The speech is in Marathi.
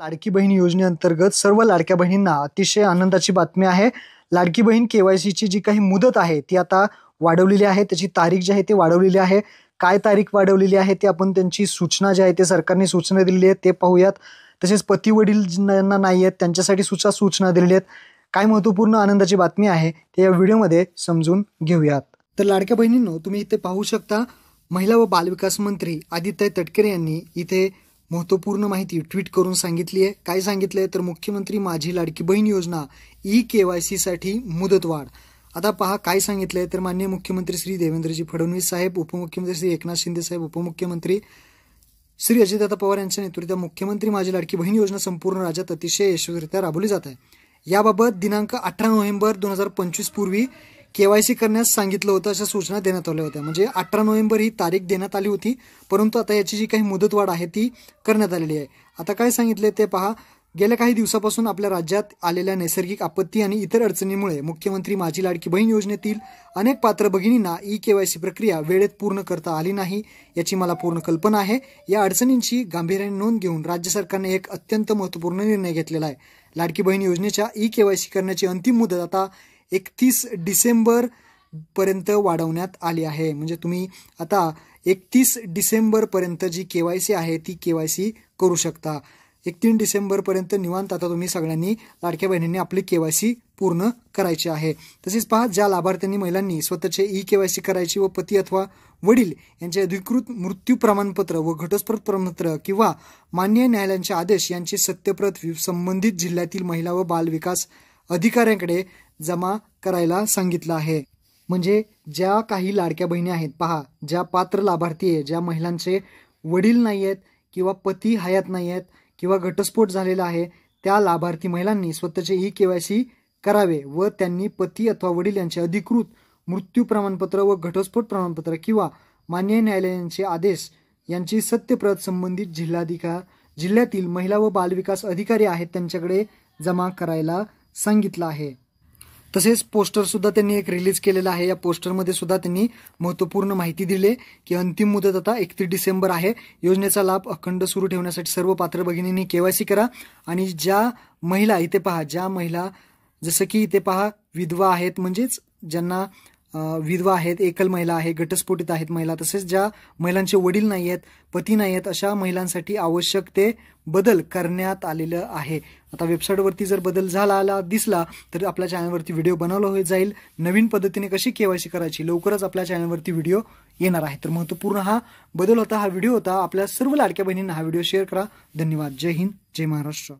लाडकी बहीण योजनेअंतर्गत सर्व लाडक्या बहिणींना अतिशय आनंदाची बातमी आहे। लाडकी बहीण केवायसीची जी काही मुदत आहे ती आता वाढवलेली आहे। त्याची तारीख जी आहे ती वाढवलेली आहे। काय तारीख वाढवलेली आहे ते आपण त्यांची सूचना जी आहे ते सरकारने सूचना दिलेली आहे ते पाहूयात। तसेच पती वडील ज्यांना नाही आहेत त्यांच्यासाठी सूचना दिलेली आहेत। काय महत्त्वपूर्ण आनंदाची बातमी आहे ते या व्हिडिओमध्ये समजून घेऊयात। तर लाडक्या बहिणींनो, तुम्ही इथे पाहू शकता महिला व बालविकास मंत्री आदित्य तटकरे यांनी इथे महत्त्वपूर्ण माहिती ट्विट करून सांगितली आहे। काय सांगितलंय तर मुख्यमंत्री माझी लाडकी बहीण योजना ई-केवायसी साठी मुदतवाढ। आता पहा काय सांगितलंय तर माननीय मुख्यमंत्री श्री देवेंद्रजी फडणवीस साहेब, उपमुख्यमंत्री श्री एकनाथ शिंदे साहेब, उपमुख्यमंत्री श्री अजितदादा पवार यांच्या नेतृत्वात मुख्यमंत्री माझी लाडकी बहीण योजना संपूर्ण राज्यात अतिशय यशस्वीरित्या राबवली जात आहे। याबाबत दिनांक 18 नोव्हेंबर 2025 पूर्वी केवायसी करण्यास सांगितलं होतं अशा सूचना देण्यात आल्या होत्या। म्हणजे 18 नोव्हेंबर ही तारीख देण्यात आली होती, परंतु आता याची जी काही मुदतवाढ आहे ती करण्यात आलेली आहे। आता काय सांगितले ते पहा। गेल्या काही दिवसापासून आपल्या राज्यात आलेल्या नैसर्गिक आपत्ती आणि इतर अडचणींमुळे मुख्यमंत्री माझी लाडकी बहीण योजनेतील अनेक पात्र भगिनींना ई-केवायसी प्रक्रिया वेळेत पूर्ण करता आली नाही, याची मला पूर्ण कल्पना आहे। या अडचणींची गांभीर्याने नोंद घेऊन राज्य सरकारने एक अत्यंत महत्त्वपूर्ण निर्णय घेतलेला आहे। लाडकी बहीण योजनेच्या ई-केवायसी करण्याची अंतिम मुदत आता 31 डिसेंबर पर्यंत वाढवण्यात आली आहे। म्हणजे तुम्ही आता 31 डिसेंबर पर्यंत जी केवायसी आहे ती केवायसी करू शकता। 31 डिसेंबर पर्यंत निवांत आता तुम्ही सगळ्यांनी लाडक्या बहिणींनी आपली केवायसी पूर्ण करायची आहे। तसेच पहा, ज्या लाभार्थ्यांनी महिलांनी स्वतःचे ई-केवायसी करायची व पती अथवा वडील यांचे अधिकृत मृत्यू प्रमाणपत्र व घटस्फोट प्रमाणपत्र किंवा मान्य न्यायालयाचे आदेश यांची सत्यप्रत संबंधित जिल्ह्यातील महिला व बाल विकास अधिकाऱ्यांकडे जमा करायला सांगितलं आहे। म्हणजे ज्या काही लाडक्या बहिणी आहेत, पहा, ज्या पात्र लाभार्थी आहेत, ज्या महिलांचे वडील नाही आहेत किंवा पती हयात नाही आहेत किंवा घटस्फोट झालेला आहे, त्या लाभार्थी महिलांनी स्वतःचे ई-केवायसी करावे व त्यांनी पती अथवा वडील यांचे अधिकृत मृत्यू प्रमाणपत्र व घटस्फोट प्रमाणपत्र किंवा मान्य न्यायालयाचे आदेश यांची सत्यप्रत संबंधित जिल्ह्यातील महिला व बालविकास अधिकारी आहेत त्यांच्याकडे जमा करायला सांगितलं आहे। तसेच पोस्टर सुद्धा त्यांनी एक रिलीज केलेला आहे। या पोस्टरमध्ये सुद्धा त्यांनी महत्त्वपूर्ण माहिती दिली की अंतिम मुदत आता 31 डिसेंबर आहे। योजनेचा लाभ अखंड सुरू ठेवण्यासाठी सर्व पात्र भगिनींनी केवायसी करा। आणि ज्या महिला इथे पहा, ज्या महिला जसं की इथे पहा विधवा आहेत, म्हणजेच ज्यांना विधवा आहेत, एकल महिला आहे, घटस्फोटित आहेत महिला, तसेच ज्या महिलांचे वडील नाही आहेत, पती नाही आहेत, अशा महिलांसाठी आवश्यक ते बदल करण्यात आलेलं आहे। आता वेबसाईटवरती जर बदल झाला दिसला तर आपल्या चॅनलवरती व्हिडिओ बनवला जाईल। नवीन पद्धतीने कशी केवायसी करायची लवकरच आपल्या चॅनलवरती व्हिडिओ येणार आहे। तर महत्त्वपूर्ण हा बदल होता, हा व्हिडिओ होता। आपल्या सर्व लाडक्या बहिणींना हा व्हिडिओ शेअर करा। धन्यवाद। जय हिंद, जय महाराष्ट्र।